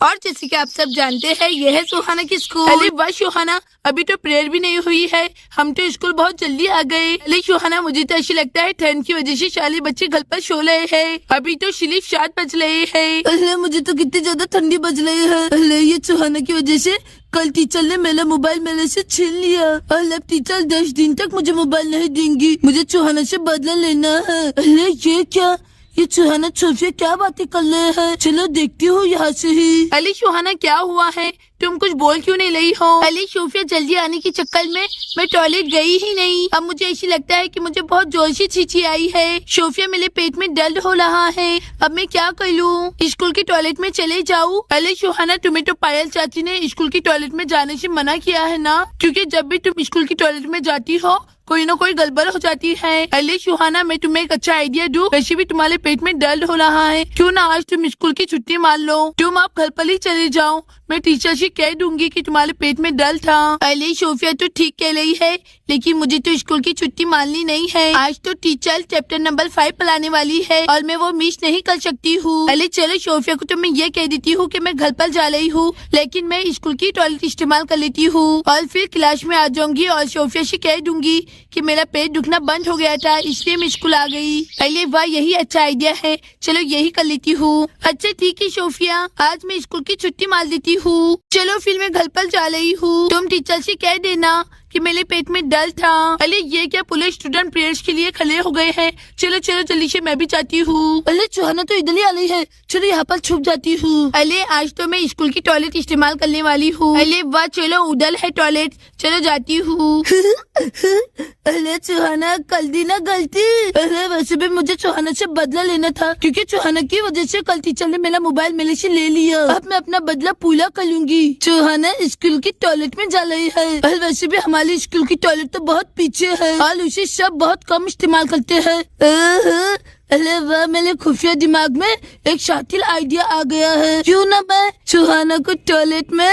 और जैसे कि आप सब जानते हैं ये है सुहाना की स्कूल। अरे वाह सुहाना, अभी तो प्रेयर भी नहीं हुई है, हम तो स्कूल बहुत जल्दी आ गए। अरे सुहाना, मुझे तो ऐसा लगता है ठंड की वजह से सारे बच्चे घर पर सो रहे हैं। अभी तो सिर्फ 7 बज रहे हैं। अरे मुझे तो कितनी ज्यादा ठंडी बज रही है। अरे ये सुहाना की वजह से कल टीचर ने मेरा मोबाइल मेरे से छीन लिया और अब टीचर 10 दिन तक मुझे मोबाइल नहीं देंगी। मुझे सुहाना से बदला लेना है। अरे ये क्या, ये सुहाना सोफिया क्या बातें कर रहे हैं? चलो देखती हूँ यहाँ से ही। अली सुहाना, क्या हुआ है? तुम कुछ बोल क्यों नहीं रही हो? अली सोफिया जल्दी आने के चक्कर में मैं टॉयलेट गई ही नहीं। अब मुझे ऐसी लगता है कि मुझे बहुत जोर से छींची आई है। सोफिया, मेरे पेट में दर्द हो रहा है, अब मैं क्या कर लूँ? स्कूल के टॉयलेट में चले जाऊँ? अली सुहाना, तुम्हें तो पायल चाची ने स्कूल की टॉयलेट में जाने से मना किया है ना, क्योंकि जब भी तुम स्कूल की टॉयलेट में जाती हो कोई ना कोई गड़बड़ हो जाती है। अली सुहाना, मैं तुम्हें एक अच्छा आइडिया दूं। वैसे भी तुम्हारे पेट में दर्द हो रहा है, क्यों ना आज तुम स्कूल की छुट्टी मार लो। तुम आप घर पर ही चले जाओ, मैं टीचर से कह दूंगी कि तुम्हारे पेट में दर्द था। अली सोफिया तो ठीक कह रही है, लेकिन मुझे तो स्कूल की छुट्टी माननी नहीं है। आज तो टीचर चैप्टर नंबर 5 पढ़ाने वाली है और मैं वो मिस नहीं कर सकती हूँ। अली चलो सोफिया को तो मैं ये कह देती हूँ कि मैं घर पर जा रही हूँ, लेकिन मैं स्कूल की टॉयलेट इस्तेमाल कर लेती हूँ और फिर क्लास में आ जाऊंगी और सोफिया से कह दूंगी कि मेरा पेट दुखना बंद हो गया था, इसलिए मैं स्कूल आ गई। अरे वाह, यही अच्छा आइडिया है, चलो यही कर लेती हूँ। अच्छा ठीक है सोफिया, आज मैं स्कूल की छुट्टी मार देती हूँ। चलो फिर मैं घर पर जा रही हूँ, तुम टीचर से कह देना कि मेरे पेट में दर्द था। अरे ये क्या, पूरे स्टूडेंट प्रेयर्स के लिए खड़े हो गए हैं। चलो चलो जल्दी से मैं भी जाती हूँ। अरे सुहाना तो इधर ही आ रही है, चलो यहाँ पर छुप जाती हूँ। अरे आज तो मैं स्कूल की टॉयलेट इस्तेमाल करने वाली हूँ। अरे वाह, चलो उधर है टॉयलेट, चलो जाती हूँ। अरे सुहाना, कर दी ना गलती। अरे वैसे भी मुझे सुहाना से बदला लेना था, क्योंकि सुहाना की वजह से कल टीचर ने मेरा मोबाइल मेरे से ले लिया। अब मैं अपना बदला पूरा कर लूंगी। सुहाना स्कूल की टॉयलेट में जा रही है और वैसे भी हमारी स्कूल की टॉयलेट तो बहुत पीछे है और उसे सब बहुत कम इस्तेमाल करते हैं। अरे वाह, मेरे खुफिया दिमाग में एक शातिर आइडिया आ गया है। क्यों ना मैं सुहाना को टॉयलेट में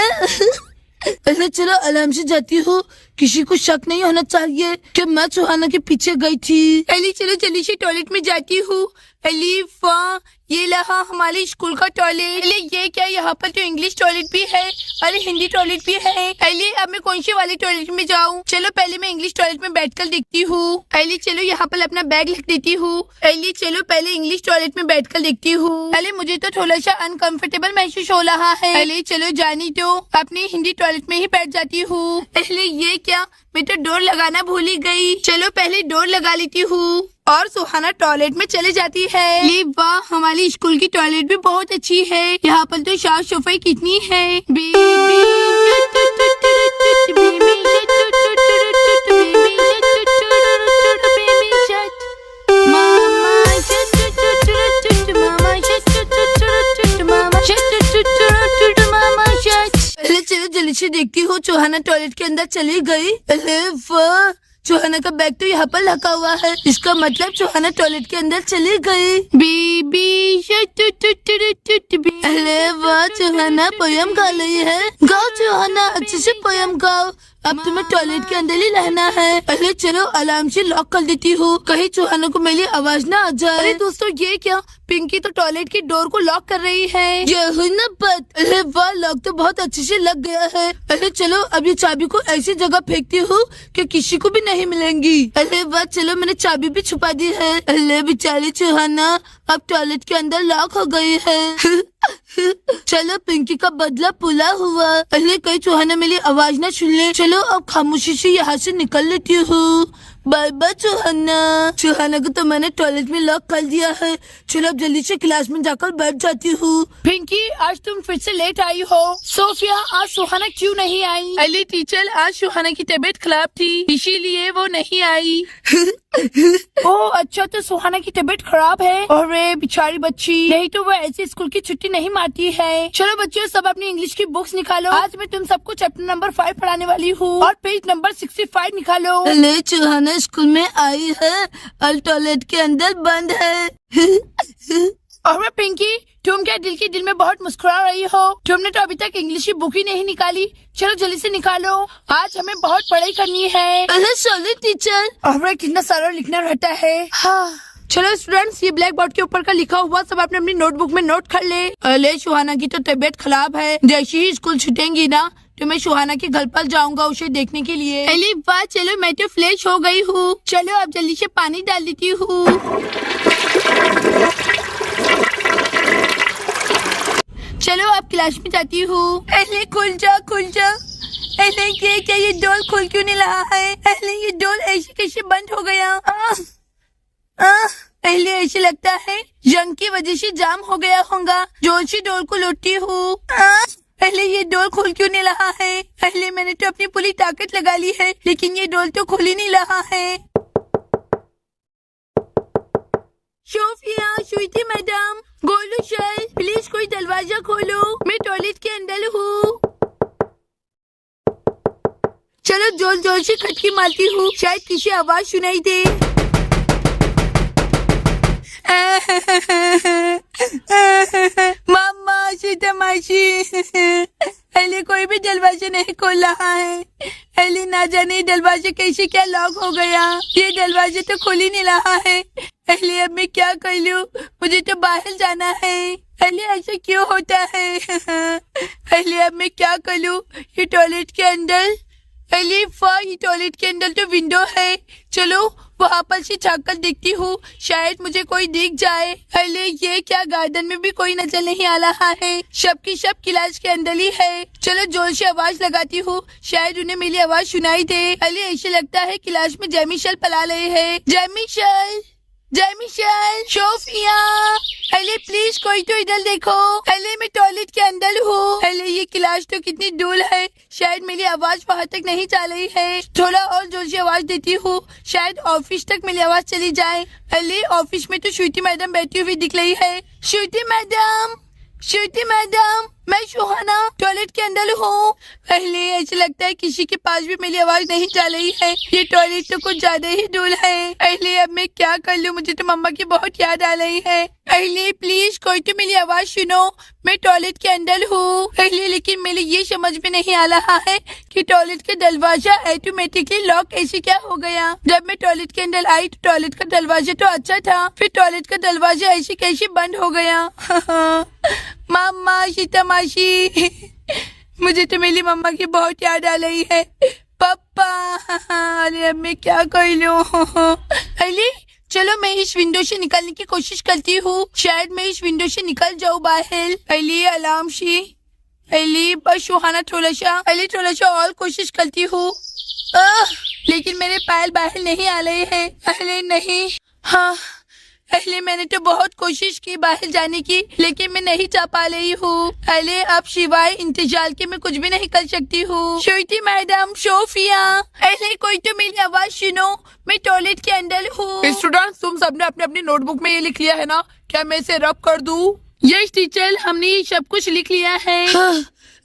अरे चलो आराम से जाती हूँ, किसी को शक नहीं होना चाहिए कि मैं सुहाना के पीछे गई थी। अली चलो जल्दी से टॉयलेट में जाती हूँ। अली वाह, ये रहा हमारे स्कूल का टॉयलेट। अरे ये क्या, यहाँ पर तो इंग्लिश टॉयलेट भी है, अरे हिंदी टॉयलेट भी है। अली अब मैं कौन से वाले टॉयलेट में जाऊँ? चलो पहले मैं इंग्लिश टॉयलेट में बैठकर देखती हूँ। अली चलो यहाँ पर अपना बैग लिख देती हूँ। अली चलो पहले इंग्लिश टॉयलेट में बैठकर देखती हूँ। अली मुझे तो थोड़ा सा अनकंफर्टेबल महसूस हो रहा है। अली चलो जानी तो अपनी हिंदी टॉयलेट में ही बैठ जाती हूँ। अली ये क्या, मैं तो डोर लगाना भूल ही गई। चलो पहले डोर लगा लेती हूँ और सुहाना टॉयलेट में चले जाती है। वाह, हमारी स्कूल की टॉयलेट भी बहुत अच्छी है, यहाँ पर तो साफ सफाई कितनी है। चलो जल्दी से देखती हूँ, सुहाना टॉयलेट के अंदर चली गई। अरे वाह, सुहाना का बैग तो यहाँ पर रखा हुआ है, इसका मतलब सुहाना टॉयलेट के अंदर चली गई। बीबी अरे वाह, सुहाना पोयम गा रही है। गाओ सुहाना, अच्छे से पोयम गाओ, अब तुम्हें टॉयलेट के अंदर ही रहना है। अरे चलो अलार्म से लॉक कर देती हूँ, कहीं सुहाना को मेरी आवाज ना आ जाए। अरे दोस्तों ये क्या, पिंकी तो टॉयलेट की डोर को लॉक कर रही है। ये हुई ना बात। अरे वाह, लॉक तो बहुत अच्छे से लग गया है। अरे चलो अब ये चाबी को ऐसी जगह फेंकती हूँ कि किसी को भी नहीं मिलेंगी। अरे वाह, चलो मैंने चाबी भी छुपा दी है। अरे बेचारी सुहाना अब टॉयलेट के अंदर लॉक हो गई है। चलो पिंकी का बदला पूरा हुआ। अरे कहीं सुहाना मेरी आवाज ना सुन ले। चलो अब खामोशी से यहाँ से निकल लेती हूँ। बाय बाय सुहाना। सुहाना को तो मैंने टॉयलेट में लॉक कर दिया है। चलो अब जल्दी से क्लास में जाकर बैठ जाती हूँ। पिंकी, आज तुम फिर से लेट आई हो। सोफिया, आज सुहाना क्यों नहीं आई? अली टीचर, आज सुहाना की तबीयत खराब थी, इसीलिए वो नहीं आई। ओह अच्छा, तो सुहाना की तबीयत खराब है। अरे बेचारी बच्ची, नहीं तो वो ऐसे स्कूल की छुट्टी नहीं मारती है। चलो बच्चों, सब अपनी इंग्लिश की बुक्स निकालो, आज मैं तुम सबको चैप्टर नंबर 5 पढ़ाने वाली हूँ और पेज नंबर 65 निकालो। अरे सुहाना स्कूल में आई है और टॉयलेट के अंदर बंद है। और मैं पिंकी, तुम क्या दिल के दिल में बहुत मुस्कुरा रही हो? तुमने तो अभी तक इंग्लिश की बुक ही नहीं निकाली, चलो जल्दी से निकालो, आज हमें बहुत पढ़ाई करनी है। अरे सॉरी टीचर। और कितना सारा लिखना रहता है। हाँ चलो स्टूडेंट्स, ये ब्लैक बोर्ड के ऊपर का लिखा हुआ सब आपने अपनी नोटबुक में नोट कर ले। अरे सुहाना की तो तबीयत खराब है, जैसे ही स्कूल छूटेंगी ना तो मैं सुहाना के घर पर जाऊंगा उसे देखने के लिए। अरे वाह, चलो मैं तो फ्रेश हो गई हूँ। चलो अब जल्दी से पानी डाल देती हूँ। चलो अब क्लास में जाती हूँ। अरे खुल जा खुल जा। अरे ये क्या, ये डोर खुल क्यों नहीं रहा है? अरे ये डोर ऐसे कैसे बंद हो गया? पहले ऐसे लगता है जंग की वजह से जाम हो गया होगा। जोर से डोर को लूटती हूँ। पहले ये डोर खुल क्यों नहीं रहा है? पहले मैंने तो अपनी पूरी ताकत लगा ली है, लेकिन ये डोर तो खुल ही नहीं रहा है। Sophia, Sweety madam, Golu sir, please कोई दरवाजा खोलो, मैं टॉयलेट के अंदर हूँ। चलो जोर जोर से खटकी मारती हूँ, शायद किसी आवाज सुनाई दे। मामा, सीता मासी, पहले कोई भी दरवाजा नहीं खोल रहा है। पहले ना जाने दरवाजा कैसे क्या लॉक हो गया। ये दरवाजा तो खुल ही नहीं रहा है। पहले अब मैं क्या कर लूं? मुझे तो बाहर जाना है। पहले ऐसा क्यों होता है? पहले अब मैं क्या कर लूं? ये टॉयलेट के अंदर, पहले ये टॉयलेट के अंदर तो विंडो है। चलो वहाँ पर से झाँक कर देखती हूँ, शायद मुझे कोई दिख जाए। पहले ये क्या, गार्डन में भी कोई नजर नहीं आ रहा है। सब की सब क्लास के अंदर ही है। चलो जोर से आवाज लगाती हूँ, शायद उन्हें मेरी आवाज सुनाई दे। पहले ऐसे लगता है क्लास में जयमिशल पला रहे हैं। जयमिशल, जयमिशल, सोफिया, पहले प्लीज कोई तो इधर देखो। पहले मैं टॉयलेट के अंदर हूँ। पहले ये क्लास तो कितनी दूर है, शायद मेरी आवाज वहाँ तक नहीं जा रही है। थोड़ा और जोर से आवाज देती हूँ, शायद ऑफिस तक मेरी आवाज चली जाए। पहले ऑफिस में तो श्रुति मैडम बैठी हुई दिख रही है। श्रुति मैडम, श्रुति मैडम, मैं सुहाना टॉयलेट के अंदर हूँ। पहले ऐसा लगता है किसी के पास भी मेरी आवाज नहीं जा रही है। ये टॉयलेट तो कुछ ज्यादा ही दूर है। पहले अब मैं क्या कर लूँ? मुझे तो मम्मा की बहुत याद आ रही है। पहले प्लीज कोई तो मेरी आवाज सुनो, मैं टॉयलेट के अंदर हूँ। पहले लेकिन मेरे ये समझ में नहीं आ रहा है कि टॉयलेट का दरवाजा ऑटोमेटिकली लॉक ऐसे क्या हो गया। जब मैं टॉयलेट के अंदर आई तो टॉयलेट का दरवाजा तो अच्छा था, फिर टॉयलेट का दरवाजा ऐसे कैसे बंद हो गया? मम्मा, सीता मासी, मुझे तो मेरी मम्मा की बहुत याद आ रही है। पापा, अरे अब मैं क्या कर लूं? पहले चलो मैं इस विंडो से निकलने की कोशिश करती हूँ, शायद मैं इस विंडो से निकल जाऊँ बाहर। पहले अलार्म सी, पहले बस सुहाना थोड़ा सा और कोशिश करती हूँ। लेकिन मेरे पैर बाहर नहीं आ रहे हैं। पहले नहीं, हाँ पहले मैंने तो बहुत कोशिश की बाहर जाने की, लेकिन मैं नहीं जा पा रही हूँ। पहले अब सिवाय इंतजार के मैं कुछ भी नहीं कर सकती हूँ। श्रुति मैडम, सोफिया, पहले कोई तो मेरी आवाज सुनो, मैं टॉयलेट के अंदर हूँ। स्टूडेंट्स, तुम सबने अपने अपनी नोटबुक में ये लिख लिया है ना? क्या मैं इसे रब कर दूँ? यस टीचर, हमने सब कुछ लिख लिया है।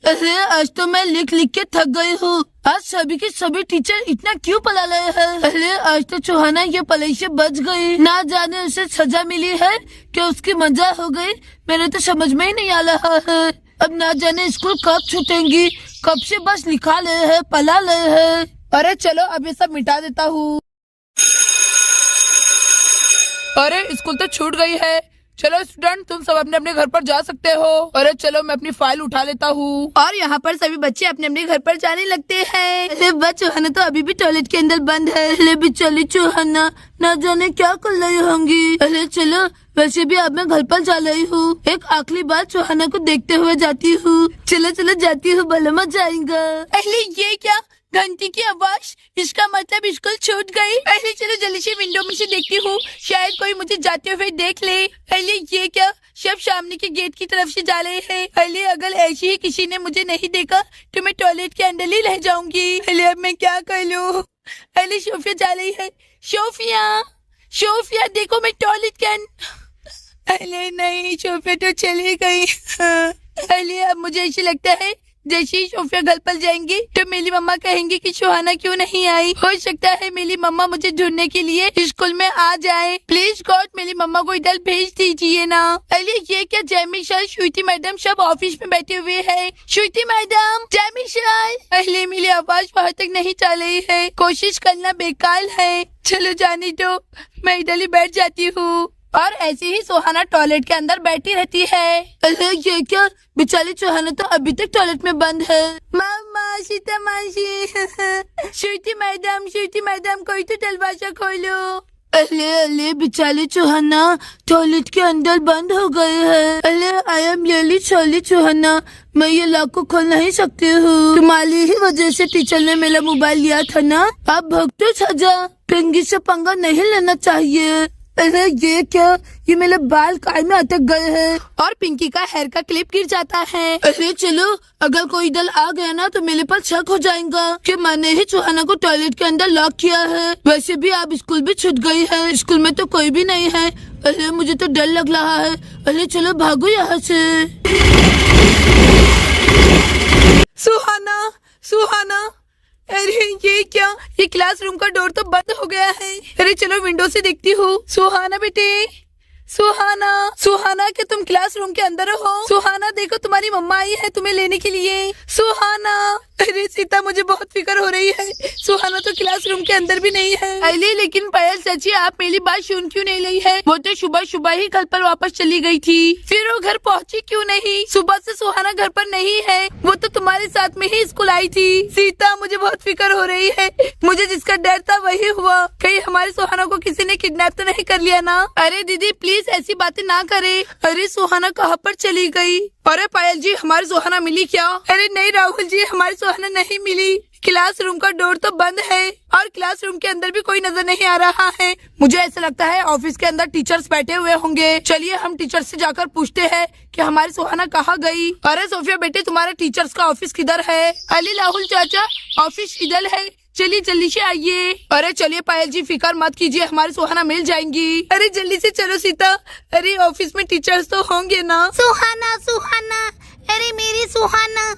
अरे आज तो मैं लिख लिख के थक गई हूँ। आज सभी के सभी टीचर इतना क्यों पला रहे हैं? अरे आज तो सुहाना ये पलाई से बच गई। ना जाने उसे सजा मिली है कि उसकी मजा हो गई, मेरे तो समझ में ही नहीं आ रहा है। अब ना जाने स्कूल कब छूटेंगी, कब से बस लिखा रहे हैं, पला रहे हैं। अरे चलो अब ये सब मिटा देता हूँ। अरे स्कूल तो छूट गई है। चलो स्टूडेंट, तुम सब अपने अपने घर पर जा सकते हो। अरे चलो मैं अपनी फाइल उठा लेता हूँ। और यहाँ पर सभी बच्चे अपने अपने घर पर जाने लगते हैं। अरे बस सुहाना तो अभी भी टॉयलेट के अंदर बंद है। अरे बेचारी सुहाना, ना जाने क्या कर रही होंगी। अरे चलो, वैसे भी अब मैं घर पर जा रही हूँ। एक आखिरी बार सुहाना को देखते हुए जाती हूँ। चलो चलो जाती हूँ, भले मजा आएगा। अरे ये क्या, घंटी की आवाज, इसका मतलब स्कूल छूट गई। पहले चलो जल्दी से विंडो में से देखती हूँ, शायद कोई मुझे जाते हुए देख ले। पहले ये क्या, सब सामने के गेट की तरफ से जा रहे हैं। पहले अगर ऐसे ही किसी ने मुझे नहीं देखा तो मैं टॉयलेट के अंदर ही रह जाऊंगी। पहले अब मैं क्या कर लूँ? पहले सोफिया जा रही है। सोफिया, सोफिया देखो मैं टॉयलेट के अंदर। पहले नहीं, सोफिया तो चली गई। पहले अब मुझे ऐसे लगता है जैसे ही सोफिया घर पर जाएंगी तो मेरी मम्मा कहेंगी कि सुहाना क्यों नहीं आई। हो सकता है मेरी मम्मा मुझे ढूंढने के लिए स्कूल में आ जाए। प्लीज गॉड मेरी मम्मा को इधर भेज दीजिए ना। अरे ये क्या, जयमिशल, श्रुति मैडम सब ऑफिस में बैठे हुए हैं। श्रुति मैडम, जयमिशल, पहले मेरी आवाज वहाँ तक नहीं चल रही है, कोशिश करना बेकार है। चलो जाने दो, मैं इधर ही बैठ जाती हूँ। और ऐसे ही सुहाना टॉयलेट के अंदर बैठी रहती है। अरे ये क्या, बेचारी सुहाना तो अभी तक टॉयलेट में बंद है। मामा, सीता मासी, श्रुति मैडम कोई तो दरवाजा खोलो। अले बेचारी सुहाना टॉयलेट के अंदर बंद हो गए हैं। अले आई एम रियली सॉरी सुहाना, मैं ये लॉक को खोल नहीं सकती हूँ। तुम्हारी ही वजह से टीचर ने मेरा मोबाइल लिया था ना। अब भुगतो सजा, पिंकी से पंगा नहीं लेना चाहिए। अरे ये क्या, ये मेरे बाल कार में अटक गए हैं और पिंकी का हेयर का क्लिप गिर जाता है। अरे चलो, अगर कोई दल आ गया ना तो मेरे पर शक हो जाएगा कि मैंने ही सुहाना को टॉयलेट के अंदर लॉक किया है। वैसे भी अब स्कूल भी छूट गई है, स्कूल में तो कोई भी नहीं है। अरे मुझे तो डर लग रहा है। अरे चलो भागो यहाँ से। सुहाना, अरे ये क्या, ये क्लासरूम का डोर तो बंद हो गया है। अरे चलो विंडो से देखती हूँ। सुहाना बेटे, सुहाना क्या तुम क्लासरूम के अंदर हो? सुहाना देखो, तुम्हारी मम्मा आई है तुम्हें लेने के लिए। सुहाना, अरे सीता मुझे बहुत फिक्र हो रही है, सुहाना तो क्लासरूम के अंदर भी नहीं है। अरे लेकिन पायल चाची, आप मेरी बात सुन क्यों नहीं रही है? वो तो सुबह ही घर पर वापस चली गई थी, फिर वो घर पहुंची क्यों नहीं? सुबह से सुहाना घर पर नहीं है, वो तो तुम्हारे साथ में ही स्कूल आई थी। सीता मुझे बहुत फिक्र हो रही है, मुझे जिसका डर था वही हुआ। कहीं हमारी सुहाना को किसी ने किडनैप तो नहीं कर लिया ना? अरे दीदी प्लीज ऐसी बातें ना करे। अरे सुहाना कहाँ पर चली गई? अरे पायल जी, हमारी सुहाना मिली क्या? अरे नहीं राहुल जी, हमारी सुहाना नहीं मिली। क्लासरूम का डोर तो बंद है और क्लासरूम के अंदर भी कोई नजर नहीं आ रहा है। मुझे ऐसा लगता है ऑफिस के अंदर टीचर्स बैठे हुए होंगे। चलिए हम टीचर से जाकर पूछते हैं कि हमारी सुहाना कहाँ गई। अरे सोफिया बेटे, तुम्हारे टीचर्स का ऑफिस किधर है? अली राहुल चाचा, ऑफिस इधर है, चलिए जल्दी से आइए। अरे चलिए पायल जी, फिक्र मत कीजिए, हमारी सुहाना मिल जाएंगी। अरे जल्दी से चलो सीता, अरे ऑफिस में टीचर्स तो होंगे ना। सुहाना, अरे मेरी सुहाना।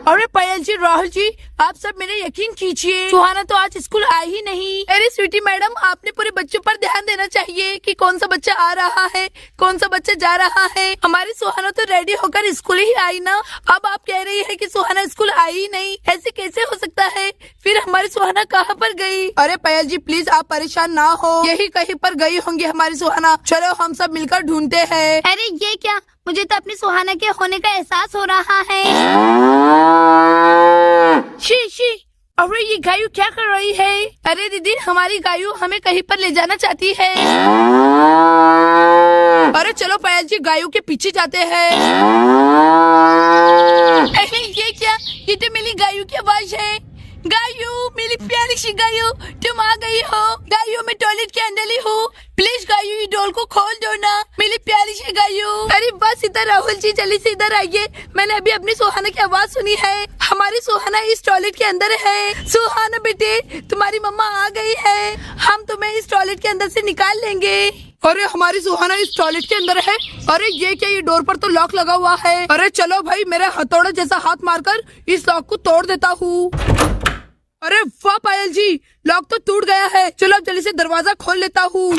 अरे पायल जी, राहुल जी, आप सब मेरे यकीन कीजिए, सुहाना तो आज स्कूल आई ही नहीं। अरे स्वीटी मैडम, आपने पूरे बच्चों पर ध्यान देना चाहिए कि कौन सा बच्चा आ रहा है, कौन सा बच्चा जा रहा है। हमारी सुहाना तो रेडी होकर स्कूल ही आई ना। अब आप कह रही है कि सुहाना स्कूल आई ही नहीं, ऐसे कैसे हो सकता है? फिर हमारी सुहाना कहाँ पर गई? अरे पायल जी प्लीज आप परेशान ना हो, यही कहीं पर गई होंगी हमारी सुहाना। चलो हम सब मिलकर ढूंढते हैं। अरे ये क्या, मुझे तो अपनी सुहाना के होने का एहसास हो रहा है। शी, अरे ये गायू क्या कर रही है? अरे दीदी, हमारी गायू हमें कहीं पर ले जाना चाहती है। अरे चलो पायल जी, गायू के पीछे जाते हैं। अरे ये क्या, ये तो मेरी गायू की आवाज है। गायू, मेरी प्यारी सी गायू, तुम आ गई हो। गायू, मैं टॉयलेट के अंदर ही हूँ, प्लीज गायू ये डोर को खोल दो ना, मेरी प्यारी सी गायू। अरे बस इधर राहुल जी, जल्दी से इधर आइए, मैंने अभी अपनी सुहाना की आवाज सुनी है। हमारी सुहाना इस टॉयलेट के अंदर है। सुहाना बेटे, तुम्हारी मम्मा आ गई है, हम तुम्हें इस टॉयलेट के अंदर से निकाल लेंगे। अरे हमारी सुहाना इस टॉयलेट के अंदर है? अरे ये क्या, ये डोर पर तो लॉक लगा हुआ है। अरे चलो भाई, मेरे हथौड़े जैसा हाथ मारकर इस लॉक को तोड़ देता हूँ। अरे वाह पायल जी, लॉक तो टूट गया है। चलो अब जल्दी से दरवाजा खोल लेता हूँ।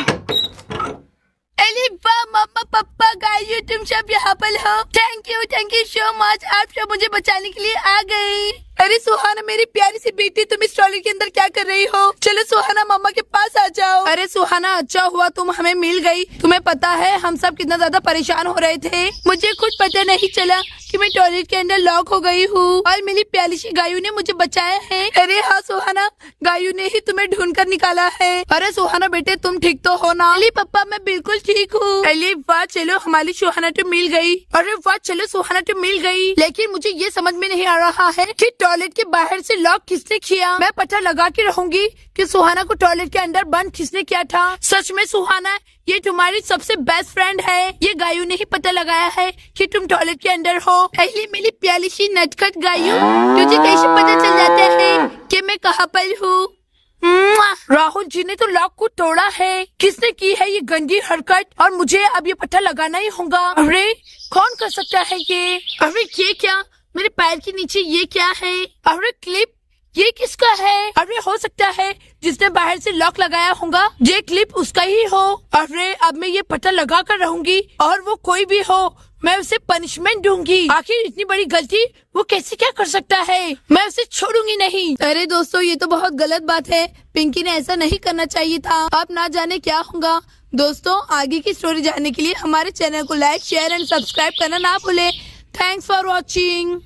अरे वाह मम्मा पापा, गायू तुम सब यहाँ पर हो। थैंक यू सो मच, आप सब मुझे बचाने के लिए आ गए। अरे सुहाना मेरी प्यारी सी बेटी, तुम इस ट्रॉली के अंदर क्या कर रही हो? चलो सुहाना मम्मा के पास आ जाओ। अरे सुहाना, अच्छा हुआ तुम हमें मिल गई। तुम्हें पता है हम सब कितना ज्यादा परेशान हो रहे थे। मुझे कुछ पता नहीं चला कि मैं टॉयलेट के अंदर लॉक हो गई हूँ और मेरी प्यारी सी गायू ने मुझे बचाया है। अरे हाँ सुहाना, गायू ने ही तुम्हें ढूंढ कर निकाला है। अरे सुहाना बेटे, तुम ठीक तो हो ना? अली पापा, मैं बिल्कुल ठीक हूँ। अली वाह, चलो हमारी सुहाना तो मिल गई। अरे वाह, चलो सुहाना तो मिल गई, लेकिन मुझे ये समझ में नहीं आ रहा है कि टॉयलेट के बाहर से लॉक किसने किया। मैं पता लगा के रहूंगी कि सुहाना को टॉयलेट के अंदर बंद किसने किया था। सच में सुहाना, ये तुम्हारी सबसे बेस्ट फ्रेंड है। ये गायू ने ही पता लगाया है कि तुम टॉयलेट के अंदर हो। अली मेरी प्यारी सी नटखट गायू, तुझे कैसे पता चल जाता है कि मैं कहाँ पर हूँ? राहुल जी ने तो लॉक को तोड़ा है। किसने की है ये गंदी हरकत? और मुझे अब ये पता लगाना ही होगा। अरे कौन कर सकता है ये? अरे ये क्या, मेरे पैर के नीचे ये क्या है? अरे क्लिप, ये किसका है? अरे हो सकता है जिसने बाहर से लॉक लगाया होगा, ये क्लिप उसका ही हो। अरे अब मैं ये पता लगा कर रहूंगी, और वो कोई भी हो मैं उसे पनिशमेंट दूंगी। आखिर इतनी बड़ी गलती वो कैसे क्या कर सकता है, मैं उसे छोड़ूंगी नहीं। अरे दोस्तों, ये तो बहुत गलत बात है। पिंकी ने ऐसा नहीं करना चाहिए था। अब ना जाने क्या होगा। दोस्तों, आगे की स्टोरी जानने के लिए हमारे चैनल को लाइक, शेयर एंड सब्सक्राइब करना ना भूले। Thanks for watching.